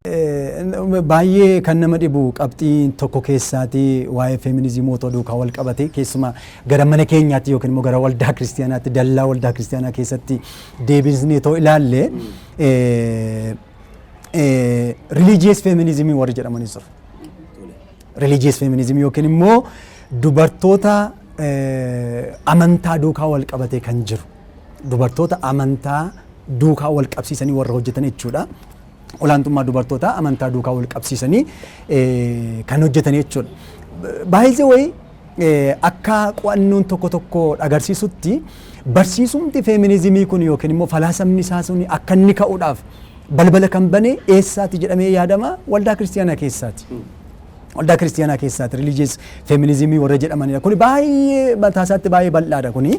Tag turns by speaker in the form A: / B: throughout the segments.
A: Baay'ee kan nama dhibu qabxii tokko keessaati waa'ee feminizimii otoo duukaa wal qabate keessumaa gara mana keenyaatti yookiin immoo gara waldaa kiristiyaanaatti dallaa waldaa kiristiyaanaa keessatti deebisnee too ilaalle religious feminism warri jedhamanis jiru. Religious feminism yookiin immoo dubartoota amantaa duukaa wal qabate kan jiru. Dubartoota amantaa duukaa wal qabsiisanii warra hojjetan jechuudha. Olaantummaa dubartoota amantaa duukaa wal qabsiisanii kan hojjetan jechuudha. Baay'ee wayi akka qo'annoon tokko tokko agarsiisutti barsiisumti feminizimii kun yookiin immoo falaasamni isaa sun akka inni ka'uudhaaf balbala kan bane eessaati jedhamee yaadama waldaa kiristiyaanaa keessaati. Waldaa kiristiyaanaa keessaati religious feminismii warra jedhamanidha. Kuni baay'ee mataasaatti baay'ee bal'aadha kuni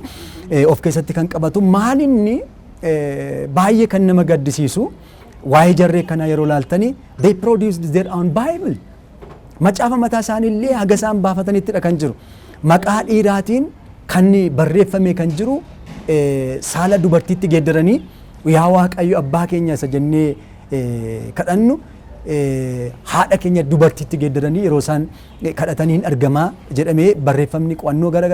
A: of keessatti kan qabatu maalinni baay'ee kan nama gaddisiisu waa'ee jarree kana yeroo laaltanii they produced their own Bible. Macaafa mataa isaaniillee haga isaan baafatanittidha kan jiru. Maqaa dhiiraatiin kan barreeffame kan jiru saala dubartiitti geeddaranii yaa Waaqayyo abbaa keenya isa jennee kadhannu haadha keenya dubartiitti geeddaranii yeroo isaan kadhataniin argamaa jedhamee barreeffamni qo'annoo gara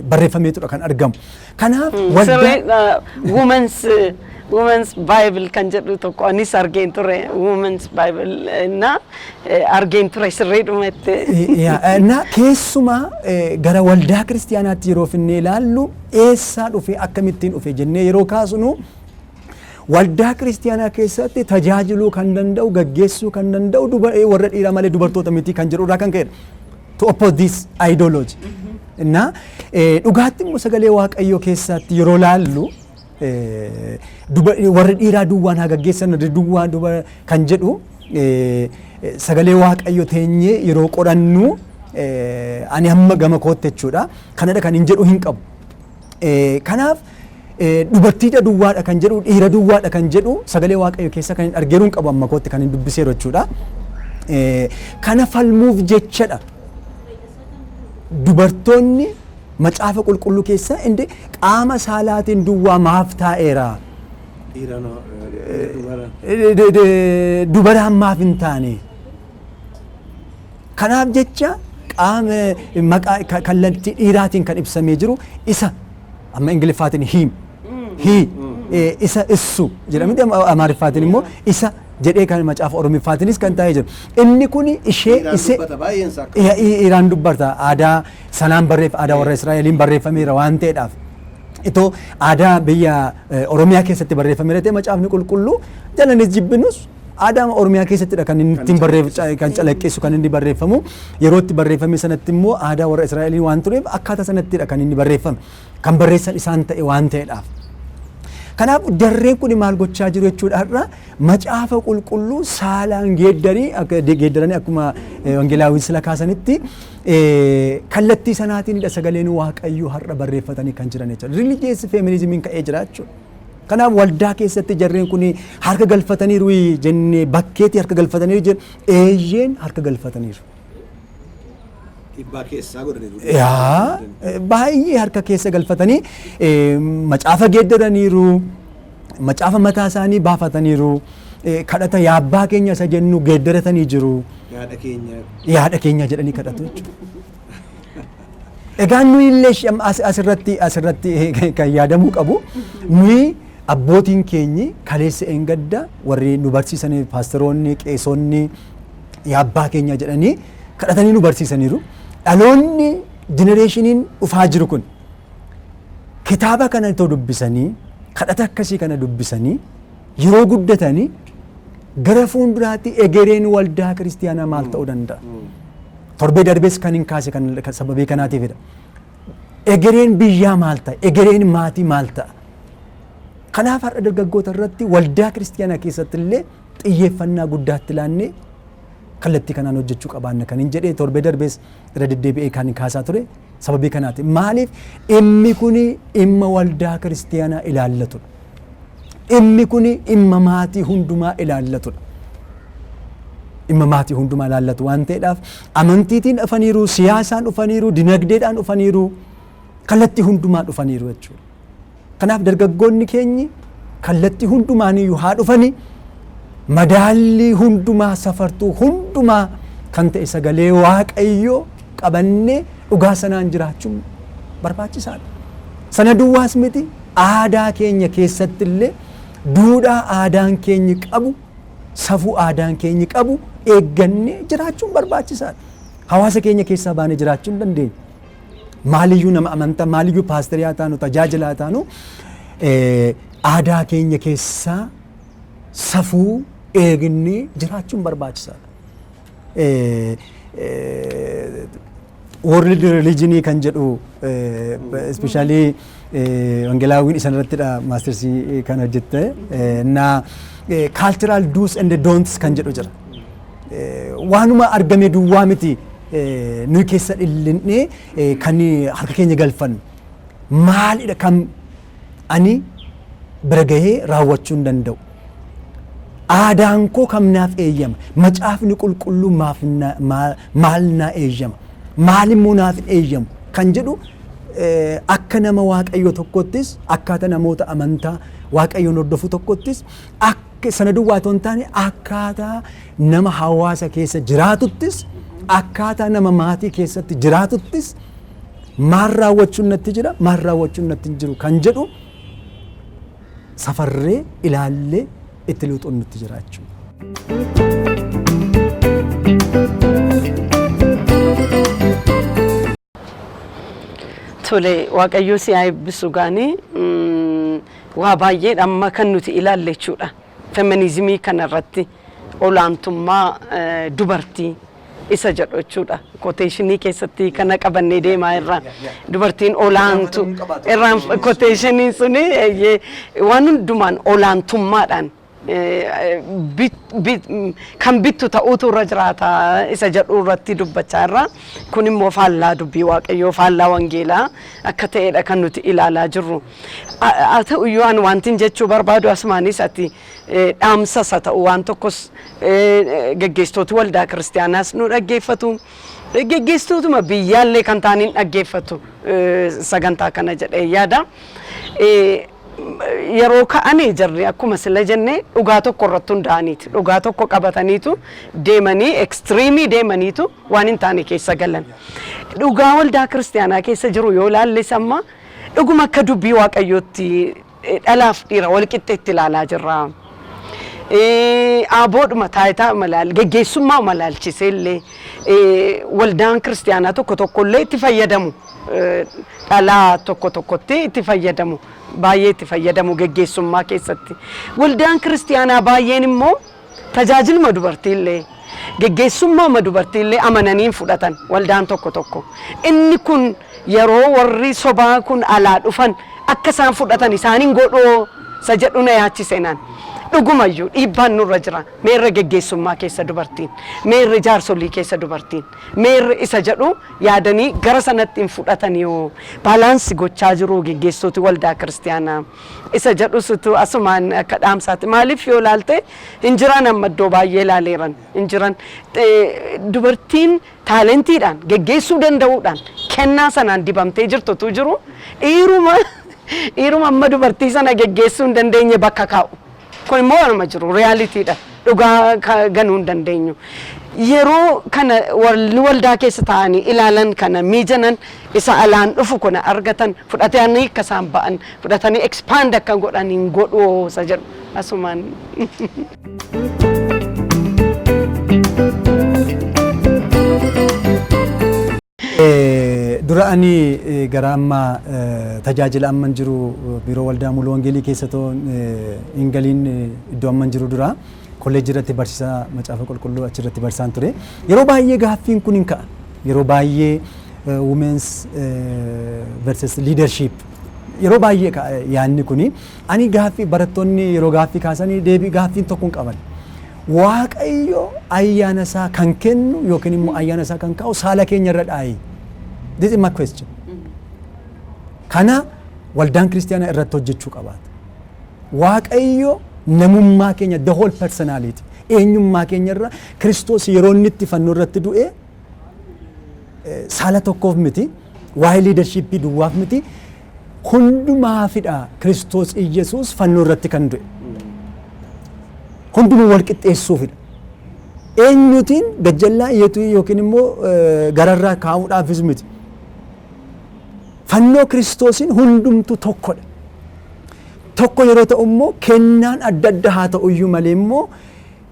A: barreeffameetudha kan argamu. Kanaaf
B: women's Bible kan jedhu tokko anis argeen ture women's Bible na argeen ture sirriidhumatti.
A: Na keessumaa gara waldaa kiristiyaanaatti yeroo finnee ilaallu eessaa dhufe akkamittiin dhufe jennee yeroo kaasnu waldaa kiristiyaanaa keessatti tajaajiluu kan danda'u gaggeessuu kan danda'u warra dhiiraa malee dubartoota miti kan jedhu irraa kan ka'edha. To oppose this ideology. Na dhugaatti immoo sagalee Waaqayyoo keessatti yeroo laallu warra dhiiraa duwwaan haa gaggeessan duwwaa kan jedhu sagalee Waaqayyoo teenyee yeroo qorannu ani hamma gama kootti jechuudha. Kanadha kan hin jedhu hin qabu. Kanaaf dubartiidha duwwaadha kan jedhu dhiira duwwaadha kan jedhu sagalee Waaqayyoo keessa kan hin argeeru hin qabu amma kootti kan hin dubbiseeru jechuudha. Kana falmuuf jechadha. Dubartoonni macaafa qulqulluu keessa inde qaama saalaatiin duwwaa maaf taa'eera. Dubaraan maaf hin taane. Kanaaf jecha qaama maqaa kallattii dhiiraatiin kan ibsamee jiru isa amma ingiliffaatiin isa issu jedhamti amaariffaatiin immoo isa jedhee kan macaafa oromiffaatiinis kan taa'ee jiru. Inni kun ishee Iraan dubbata aadaa sanaan aadaa warra Israa'eliin barreeffameera waan ta'eedhaaf. Itoo aadaa biyya Oromiyaa keessatti barreeffameera ta'e macaafni qulqulluu jalanis jibbinus aadaa Oromiyaa keessattidha kan inni ittiin kan calaqqeessu kan inni barreeffamu yeroo itti barreeffame sanatti immoo aadaa warra Israa'eliin waan tureef akkaataa sanattidha kan inni barreeffame kan barreessan isaan ta'e waan ta'eedhaaf. Kanaaf darreen kun maal gochaa jiru jechuudha har'a macaafa qulqulluu saalaan geeddaranii akkuma wangeelaawwan sila kaasanitti kallattii sanaatiinidha sagaleen Waaqayyoo har'a barreeffatanii kan jiran jechuudha. Religious feminismiin ka'ee jira jechuudha. Kanaaf waldaa keessatti jarreen kun harka galfataniiru jennee bakkeetti harka galfataniiru jennu eeyyeen harka galfataniiru. Baay'ee harka keessa galfatanii macaafa geeddaraniiru macaafa mataa isaanii baafataniiru kadhata yaa abbaa keenya isa jennu geeddaratanii jiru yaada keenya jedhanii kadhatu jechuudha. Egaa nuyi illee asirratti kan yaadamuu qabu nuyi abbootiin keenyi kaleessa engadda warri nu barsiisanii paasteroonni qeesonni yaa abbaa keenya jedhanii kadhatanii nu barsiisaniiru. Dhaloonni jenereeshiniin dhufaa jiru kun kitaaba kana itoo dubbisanii kadhata akkasii kana dubbisanii yeroo guddatanii gara fuulduraatti egereen waldaa kiristiyaanaa maal ta'uu danda'a. Torbee darbees kan hin kaase kan sababii kanaatiifidha. Egereen biyyaa maal ta'a? Egereen maatii maal ta'a? Kanaaf har'a dargaggoota irratti waldaa kiristiyaanaa keessatti illee xiyyeeffannaa guddaatti laannee kallattii kanaan hojjechuu qabaanna kan hin jedhee torbee darbees irra deddeebi'ee kan kaasaa ture sababii kanaati. Maaliif dhimmi kun dhimma waldaa kiristiyaanaa ilaallatudha. Dhimmi kun dhimma maatii hundumaa ilaallatudha. Dhimma maatii hundumaa ilaallatu waan ta'eedhaaf amantiitiin dhufaniiru, siyaasaan dhufaniiru, dinagdeedhaan dhufaniiru, kallattii hundumaa dhufaniiru jechuudha. Kanaaf dargaggoonni keenyi kallattii hundumaaniyyuu haa dhufani madaalli hundumaa safartuu hundumaa kan ta'e sagalee waaqayyoo qabannee dhugaa sanaan jiraachuun barbaachisaadha. Sana duwwaas miti aadaa keenya keessatti illee duudhaa aadaan keenyi qabu safuu aadaan keenyi qabu eeggannee jiraachuun barbaachisaadha. Hawaasa keenya keessaa baanee jiraachuu hin dandeenye. Maaliyyuu nama amantaa maaliyyuu paasterii haa taanu tajaajilaa haa taanu aadaa keenya keessaa safuu eegnee jiraachuun barbaachisaadha. World religion kan jedhu especially wangeelaawwan isan irrattidha maastersii kan hojjette na cultural do's and don'ts kan jedhu jira. Waanuma argame duwwaa miti nuyi keessa dhillinnee kan harka keenya galfannu maalidha kan ani bira gahee raawwachuu hin danda'u. Aadaan koo kam naaf eeyyama, macaafni qulqulluu maal naa eeyyama, maalimmoo naaf eeyyamu kan jedhu akka nama waaqayyo tokkottis akkaataa namoota amantaa waaqayyoon hordofu tokkottis akka sana duwwaa otoo hin taane akkaataa nama hawaasa keessa jiraatuttis akkaataa nama maatii keessatti jiraatuttis maal raawwachuun natti jira maal raawwachuun natti hin jiru kan jedhu safarree ilaallee itti luuxuun nutti jiraachuu.
B: Tole waaqayyo si haa eebbisu gaanii waa baay'ee amma kan nuti ilaalle jechuudha. Feminizimii kanarratti olaantummaa dubartii isa jedhu jechuudha. Quotationii keessatti kana qabannee deemaa irraa dubartiin olaantu irraan quotationii suni waan hundumaan olaantummaadhaan kan bittu ta'uutu irra jiraata isa jedhu irratti dubbachaa irra kun immoo faallaa dubbii waaqayyoo faallaa wangeelaa akka ta'edha kan nuti ilaalaa jirru. Haa ta'uyyuu ani wantin jechuu barbaadu asumaanis ati dhaamsas haa ta'u waan tokkos geggeessitooti waldaa kiristaanaas nu dhaggeeffatu. Geggeessitootuma biyyaallee kan taaniin dhaggeeffatu sagantaa kana jedhee yaada. Yeroo ka'anii jirri akkuma sila jennee dhugaa tokko irratti hundaa'aniiti. Dhugaa tokko qabataniitu deemanii ekstiriimii deemaniitu waan hin taane keessa galan. Dhugaa waldaa kiristaanaa keessa jiru yoo ilaalles amma dhuguma akka dubbii waaqayyootti dhalaaf dhiira wal qixxeetti ilaalaa jirra. Aboodhuma taayitaa geggeessummaa malaalchisee illee waldaan kiristaanaa tokko tokkollee itti fayyadamu. Dhalaa tokko tokkotti itti fayyadamu. Baay'ee itti fayyadamu geggeessummaa keessatti. Waldaan kiristaanaa baay'een immoo tajaajiluma dubartiillee geggeessummaa dubartiillee amananiin fudhatan waldaan tokko tokko. Inni kun yeroo warri sobaa kun alaa dhufan akka isaan fudhatan isaaniin godhoo isa jedhu na yaachiseenaan. Dhugumayyuu dhiibbaan nurra jira. Meerra geggeessummaa keessa dubartiin, meerra jaarsolii keessa dubartiin, meerra isa jedhu yaadanii gara sanatti hin fudhatanii yoo baalaansi gochaa jiru geggeessitooti waldaa kiristaanaa. Isa jedhu situ asumaan akka dhaamsaati. Maaliif yoo ilaalte hin jiran amma iddoo baay'ee ilaaleeran hin jiran dubartiin taalentiidhaan geggeessuu danda'uudhaan kennaa sanaan dibamtee jirtutu jiru. Dhiiruma amma dubartii sana geggeessuu hin dandeenye bakka kaa'u. Kun immoo waanuma jiru reaalitiidha. Dhugaa ganuu hin dandeenyu. Yeroo kana warri waldaa keessa taa'anii ilaalan kana miijanan isa alaan dhufu kuna argatan fudhatanii akka isaan ba'an fudhatanii expand akka godhan hin godhu isa jedhu asumaan.
A: Dura ani gara amma tajaajila amman jiru biiroo waldaa muluu wangeelii keessatoo hin galiin iddoo amman jiru dura kolleejjii irratti barsiisaa macaafa qulqulluu achirratti barsiisaan ture. Yeroo baay'ee gaaffiin kun hin ka'a. Yeroo baay'ee women's versus leadership yeroo baay'ee ka'a yaanni kuni. Ani gaaffii barattoonni yeroo gaaffii kaasanii deebii gaaffiin tokko hin qaban. Waaqayyo ayyaana isaa kan kennu yookiin immoo ayyaana isaa kan kaa'u saala keenya irra dhaayi. This is my question. Kana waldaan kiristaanaa irratti hojjechuu qabaata. Waaqayyo namummaa keenya the whole personality eenyummaa keenya irra Kiristoos yeroo inni itti fannoo irratti du'e saala tokkoof miti waa'ee leadershipii duwwaaf miti hundumaafidha Kiristoos Iyesuus fannoo irratti kan du'e. hundumuu wal qixxeessuufidha. Eenyutiin gajjallaa iyyeetuu yookiin immoo gararraa kaa'uudhaafis miti. Fannoo Kiristoosiin hundumtu tokkodha. Tokko yeroo ta'u immoo kennaan adda adda haa ta'u iyyuu malee immoo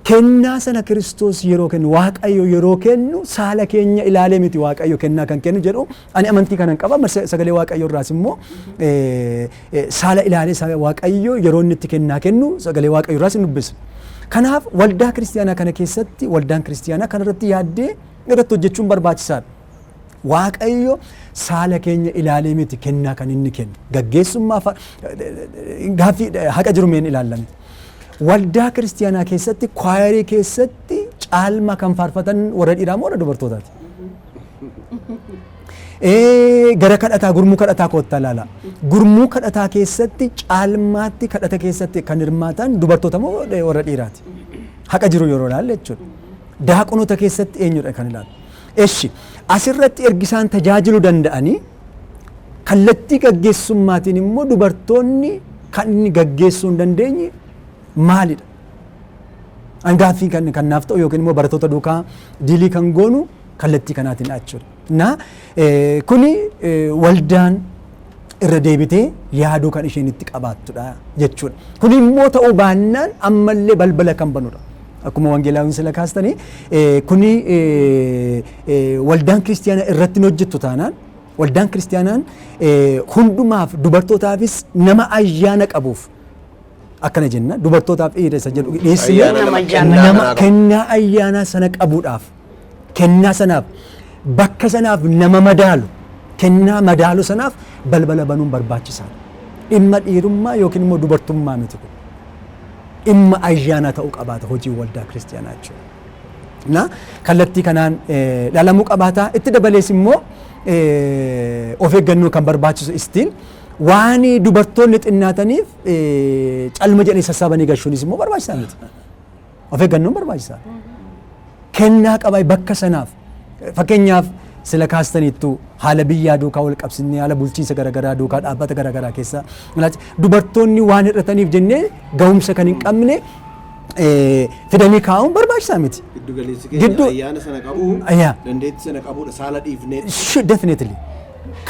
A: kennaa sana Kiristoos yeroo kennu Waaqayyo yeroo kennu saala keenya ilaalee miti Waaqayyo kennaa kan kennu jedhu ani amantii kanan qaba. Sagalee Waaqayyo irraas immoo saala ilaalee Waaqayyo yeroo inni itti kennaa kennu sagalee Waaqayyo irraas dubbisa. Kanaaf waldaa kiristiyaanaa kana keessatti waldaan kiristiyaanaa kanarratti yaaddee irratti hojjechuun barbaachisaadha. Waaqayyo saala keenya ilaalee miti kennaa kan inni kennu. Gaggeessummaa gaaffii haqa jirumeen ilaallame. Waldaa kiristiyaanaa keessatti kwaayarii keessatti caalma kan faarfatan warra dhiiraa moo warra dubartootaati? Gara kadhataa gurmuu kadhataa koottaa ilaala. Gurmuu kadhataa keessatti caalmaatti kadhata keessatti kan hirmaatan dubartoota moo warra dhiiraati? Haqa jiru yeroo ilaalle jechuudha. Daaqonoota keessatti eenyudha kan ilaalu? Eshi asirratti ergisaan tajaajiluu danda'anii kallattii gaggeessummaatiin immoo dubartoonni kan inni gaggeessuu hin dandeenye maalidha? Angaaffii kan naaf ta'u yookiin immoo barattoota duukaa diilii kan goonu kallattii kanaatiin jechuudha. Kuni waldaan irra deebitee yaaduu kan isheen itti qabaattudha jechuudha. Kuni immoo ta'uu baannaan ammallee balbala kan banudha. Akkuma wangeelaawwan sila kaastanii kuni waldaan kiristiyaanaa irratti hojjettu taanaan waldaan kiristiyaanaan hundumaaf dubartootaafis nama ayyaana qabuuf akkana jenna dubartootaaf dhiiressa jedhu nama kennaa ayyaanaa sana qabuudhaaf kennaa sanaaf bakka sanaaf nama madaalu kennaa madaalu sanaaf balbala banuun barbaachisaadha. Dhimma dhiirummaa yookiin immoo dubartummaa miti kun. Dhimma ayyaana ta'uu qabaata hojii waldaa kiristiyaanaa jechuudha. Kallattii kanaan dhalamuu qabaata. Itti dabalees immoo of eeggannoo kan barbaachisu istiin waan dubartoonni xinnaataniif calma jedhanii sassaabanii gashuunis immoo barbaachisaa miti. Of eeggannoon barbaachisaa. Kennaa qabaa bakka sanaaf fakkeenyaaf sila kaastaniittu haala biyyaa duukaa wal qabsinnee haala bulchiinsa garaagaraa duukaa dhaabbata garaagaraa keessa dubartoonni waan hir'ataniif jennee ga'umsa kan hin qabne fidanii kaa'uun barbaachisaa miti.
C: Gidduu ayyaana sana qabu dandeettii sana qabuudha saala dhiifnee.
A: Definitely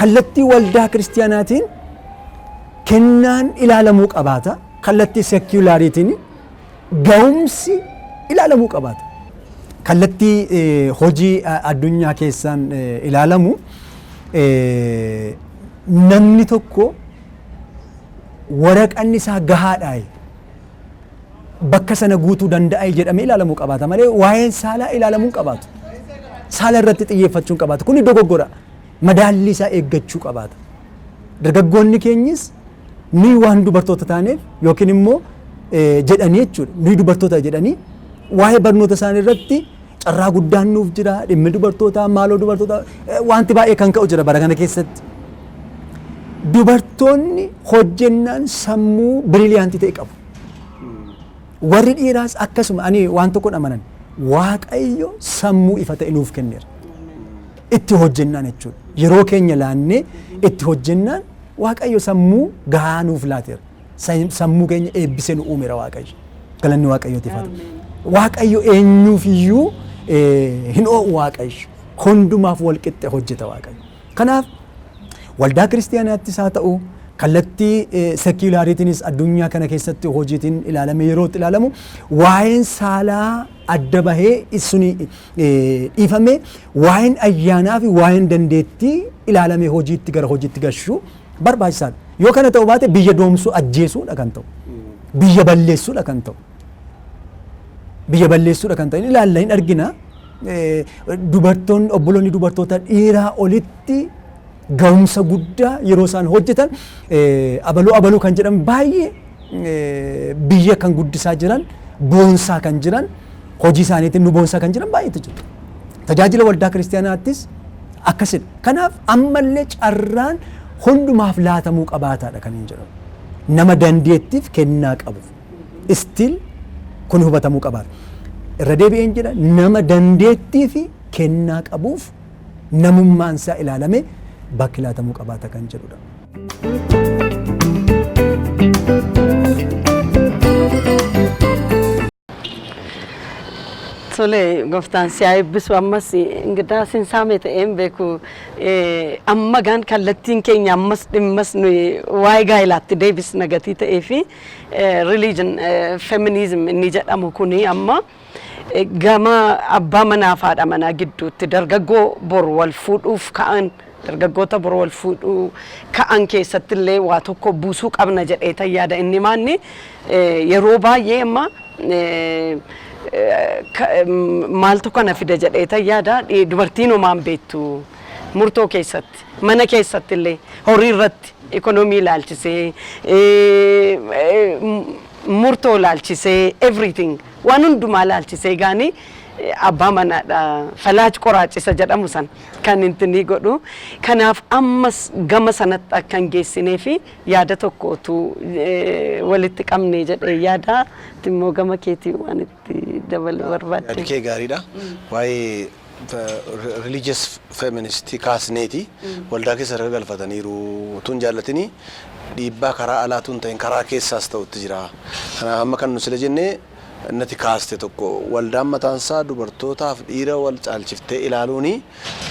A: kallattii waldaa kiristiyaanaatiin kennaan ilaalamuu qabaata. Kallattii sekulaariitiin ga'umsi ilaalamuu qabaata. Kallattii hojii addunyaa keessaan ilaalamu namni tokko waraqanni isaa gahaadhaa bakka sana guutuu danda'a jedhamee ilaalamuu qabaata malee waa'een saalaa ilaalamuu qabaatu. Saala irratti xiyyeeffachuu qabaatu. Kuni dogoggora. Madaalli isaa eeggachuu qabaata. Dargaggoonni keenyis nuyi waan dubartoota taaneef yookiin immoo jedhanii jechuudha. Nuyi dubartoota jedhanii waa'ee barnoota isaanii irratti carraa guddaan nuuf jira. Dhimmi dubartootaa maaloo dubartoota wanti baay'ee kan ka'u jira bara kana keessatti. Dubartoonni hojjennaan sammuu biriiliyaantii ta'e qabu. Warri dhiiraas akkasuma ani waan tokko amanan Waaqayyo sammuu ifa ta'e nuuf kenneera. Itti hojjennaan jechuudha. Yeroo keenya laannee itti hojjennaan Waaqayyo sammuu gahaa nuuf laateera. Sammuu keenya eebbisee nu uumeera Waaqayyo. Galanni Waaqayyootiif haa ta'u. Waaqayyo eenyuufiyyuu hin oo'u Waaqayyo. Hundumaaf wal qixxe hojjeta Waaqayyo. Kanaaf waldaa kiristiyaanaattis haa ta'u kallattii sekulaariitiinis addunyaa kana keessatti hojiitiin ilaalame yeroo itti ilaalamu waa'een saalaa adda bahee suni dhiifame waa'een ayyaanaa fi waa'een dandeettii ilaalamee hojiitti gara hojiitti gashuu barbaachisaadha. Yoo kana ta'u baate biyya doomsuu ajjeesuudha kan ta'u. Biyya balleessuudha kan ta'u. Biyya balleessuudha kan ta'u ilaalla hin argina. Dubartoonni obboloonni dubartoota dhiiraa olitti ga'umsa guddaa yeroo isaan hojjetan abaluu kan jedhan baay'ee biyya kan guddisaa jiran boonsaa kan jiran hojii isaaniitiin nu boonsaa kan jiran baay'eetu jiru. Tajaajila waldaa kiristiyaanaattis akkasidha. Kanaaf ammallee carraan hundumaaf laatamuu qabaataadha kan hin jedhamu. Nama dandeettiif kennaa qabu. Istil kun hubatamuu qabaata. Irra deebi'een jedha nama dandeettii fi kennaa qabuuf namummaan isaa ilaalame bakki laatamuu qabaata kan jedhudha.
B: Tole gooftaan si haa eebbisu ammas ingidaa sin saame ta'een beeku amma gaan kallattiin keenya ammas dhimmas nuyi waa'ee gaa'ilaatti deebisna gatii ta'ee fi religion feminism inni jedhamu kuni amma gama abbaa manaa fi haadha manaa gidduutti dargaggoo bor wal fuudhuuf ka'an dargaggoota bor wal fuudhuu ka'an keessatti illee waa tokko buusuu qabna jedhee yaada inni maanni yeroo baay'ee amma maaltu kana fida jedhee yaada dubartiin homaan beektu murtoo keessatti mana keessatti illee horii irratti ikonoomii ilaalchisee murtoo ilaalchisee everything waan hundumaa ilaalchisee gaanii abbaa manaadha falaac qoraachisa jedhamu san kan inni godhu kanaaf ammas gama sanatti akka hin geessinee fi yaada tokkootu walitti qabnee jedhee yaada immoo gama keetii waan itti dabaluu barbaadde.
C: Yaadi kee gaariidha. Waa'ee religious feminist kaasneeti waldaa keessa irra galfataniiru tun jaallatanii dhiibbaa karaa alaatuun ta'in karaa keessaas ta'utti jira. Kanaaf amma kan nu sila jennee nati kaaste tokko waldaan mataansaa dubartootaaf dhiira wal caalchiftee ilaaluuni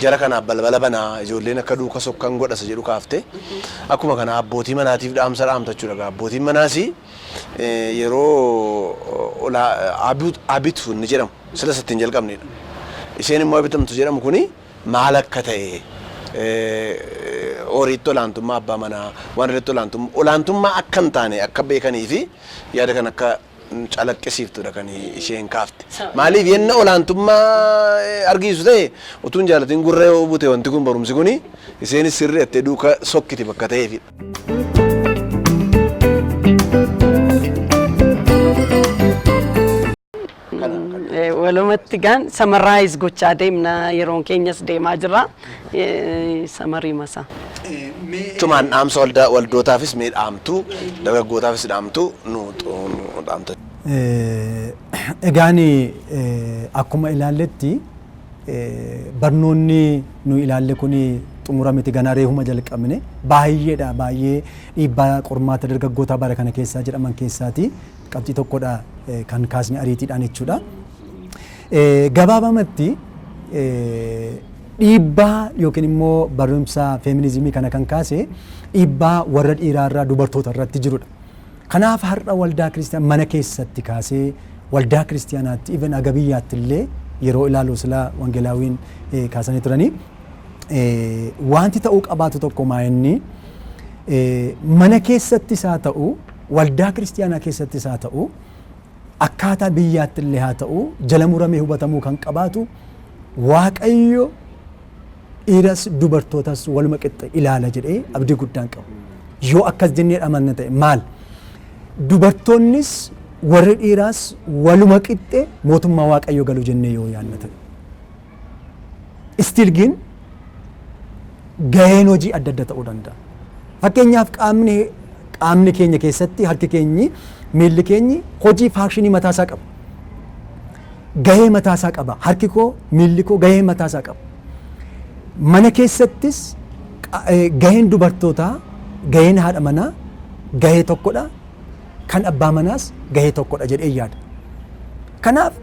C: jara kanaaf balbala banaa ijoolleen akka duuka sokkan godhasa jedhu kaafte akkuma kana abbootii manaatiif dhaamsa dhaamtachuudha. Abbootiin manaas yeroo abitu ni jedhamu sila sattiin jalqabnedha. Isheen immoo abitamtu jedhamu kuni maal akka ta'e horiitti olaantummaa abbaa manaa waan irratti olaantummaa akka hin taane akka beekanii fi yaada kan akka calaqqisiiftudha kan isheen kaafte. Maaliif yenna olaantummaa argisu ta'e utuun jaalatiin gurra yoo bute wanti kun barumsi kuni isheenis sirrii attee duuka sokkiti bakka ta'eefidha.
B: Walumatti gaan samaraayiz gochaa deemna yeroon keenyas deemaa jira samarii masa.
C: Tumaan dhaamsa waldootaafis mee dhaamtu dargaggootaafis dhaamtu nu dhaamta.
A: Egaan akkuma ilaalletti barnoonni nu ilaalle kuni xumurameti ganaa reehuma jalqabne baay'eedha baay'ee dhiibbaa qormaata dargaggootaa bara kana keessaa jedhaman keessaati qabxii tokkodha kan kaasne ariitiidhaan jechuudha. Gabaabamatti dhiibbaa yookiin immoo barumsa feminizimii kana kan kaase dhiibbaa warra dhiiraarraa dubartoota irratti jirudha. Kanaaf har'a waldaa kiristiyaanaa mana keessatti kaasee waldaa kiristiyaanaatti even aga biyyaatti illee yeroo ilaalu silaa wangeelaawiin kaasanii turanii wanti ta'uu qabaatu tokko maa'inni mana keessattis haa ta'u waldaa kiristiyaanaa keessattis haa ta'u akkaataa biyyaatti illee haa ta'u jala muramee hubatamuu kan qabaatu Waaqayyo dhiiras dubartootas waluma qixxe ilaala jedhee abdii guddaan qabu. Yoo akkas jennee amanna ta'e maal? Dubartoonnis warri dhiiraas waluma qixxe mootummaa Waaqayyo galu jennee yoo yaadna ta'e. Istilgin gaheen hojii adda adda ta'uu danda'a. Fakkeenyaaf qaamni keenya keessatti harki keenyi miilli keenyi hojii faakshinii mataasaa qaba. Gahee mataasaa qaba. Harki koo miilli koo gahee mataasaa qaba. Mana keessattis gaheen dubartootaa gaheen haadha manaa gahee tokkodha. Kan abbaa manaas gahee tokkodha jedhee yaada. Kanaaf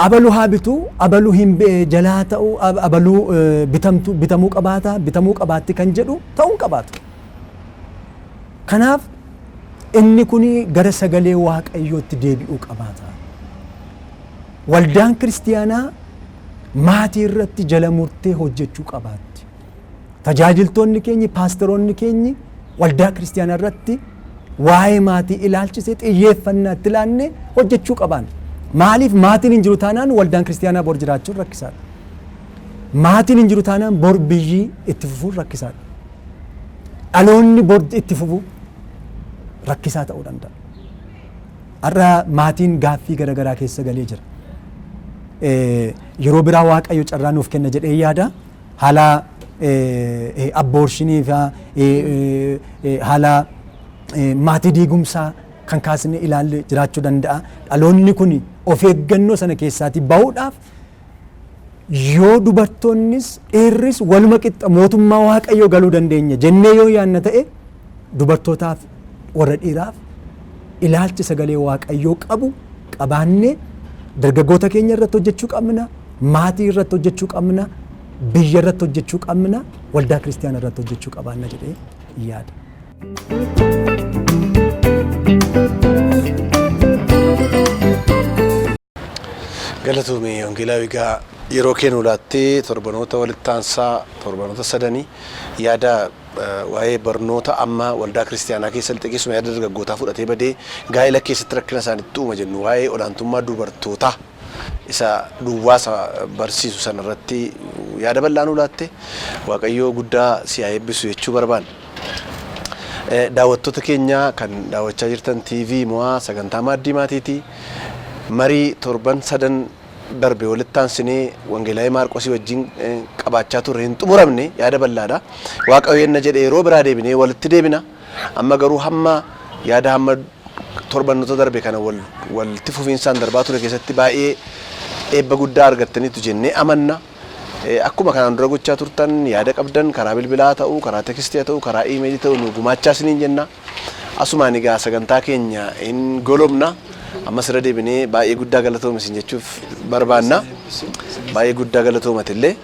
A: abaluu haa bitu, abaluu hin jalaa ta'u, abaluu bitamuu qabaatti kan jedhu ta'uu qabaatu. Kanaaf inni kuni gara sagalee Waaqayyootti deebi'uu qabaata. Waldaan kiristiyaanaa maatii irratti jala murtee hojjechuu qabaatti. Tajaajiltoonni keenyi, paasteroonni keenyi waldaa kiristiyaanaa irratti waa'ee maatii ilaalchisee xiyyeeffannaa itti laanne hojjechuu qaban. Maaliif maatiin hin jiru taanaan waldaan kiristiyaanaa bor jiraachuun rakkisaadha. Maatiin hin jiru taanaan bor biyyi itti fufuun rakkisaadha. Dhaloonni bor itti fufuu rakkisaa ta'uu danda'a. Har'a maatiin gaaffii garaagaraa keessa galee jira. Yeroo biraa Waaqayyo carraa nuuf kenna jedhee yaada. Haala abboorshinii fi haala maatii diigumsaa kan kaasne ilaalle jiraachuu danda'a. Dhaloonni kun of eeggannoo sana keessaatii bahuudhaaf yoo dubartoonnis dhiirris waluma qixxa mootummaa Waaqayyoo galuu dandeenya jennee yoo yaadna ta'e dubartootaaf warra dhiiraaf ilaalchi sagalee Waaqayyoo qabu qabaannee dargaggoota keenya irratti hojjechuu qabna, maatii irratti hojjechuu qabna, biyya irratti hojjechuu qabna, waldaa kiristaanaa irratti hojjechuu qabaanna jedhee yaada.
C: Galatoomii Wangeelaa Wigaa yeroo kennu laattee torbanoota walitti aansaa torbanoota sadanii yaada waa'ee barnoota amma waldaa kiristaanaa keessatti xiqqeessuma yaada dargaggootaa fudhatee badee gaa'ela keessatti rakkina isaanitti uuma jennu waa'ee olaantummaa dubartootaa isa duwwaasa barsiisu sanarratti yaada bal'aanuu laatte Waaqayyoo guddaa si haa eebbisu jechuu barbaanna. Daawwattoota keenya kan daawwachaa jirtan TV mo'aa sagantaa maaddii maatiiti. Marii torban sadan darbe walitti aansinee Wangeelaa Maarqosii wajjin qabaachaa turre hin xumuramne yaada bal'aadha. Waaqayyo enna jedhee yeroo biraa deebinee walitti deebina. Amma garuu hamma yaada hamma torbanoota darbe kana walitti fufiinsaan darbaa ture keessatti baay'ee eebba guddaa argattaniitu jennee amanna. Akkuma kanaan dura gochaa turtan yaada qabdan karaa bilbilaa ta'uu, karaa tekstii ta'uu, karaa iimeelii ta'uu nu gumaachaa isiniin jenna. Asumaan egaa sagantaa keenya hin golomna. Amma sirra deebinee baay'ee guddaa galatooma isin jechuuf barbaanna. Baay'ee guddaa galatoomatillee.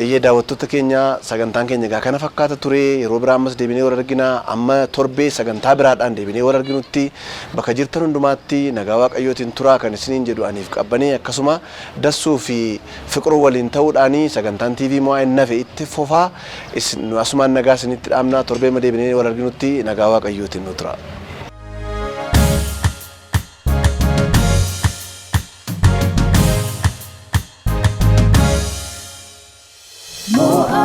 C: Eeyyee daawwattoota keenya sagantaan keenya egaa kana fakkaata ture yeroo biraa ammas deebinee wal argina. Amma torbee sagantaa biraadhaan deebinee wal arginutti bakka jirtan hundumaatti nagaa Waaqayyootiin turaa kan isiniin jedhu aniif qabbanee akkasuma dassuu fi fiqiruu waliin ta'uudhaanii sagantaan TV mo'aa hin nafe itti fufaa asumaan nagaa isinitti dhaamna torbee deebinee wal arginutti nagaa Waaqayyootiin nu turaa.
D: Mo'a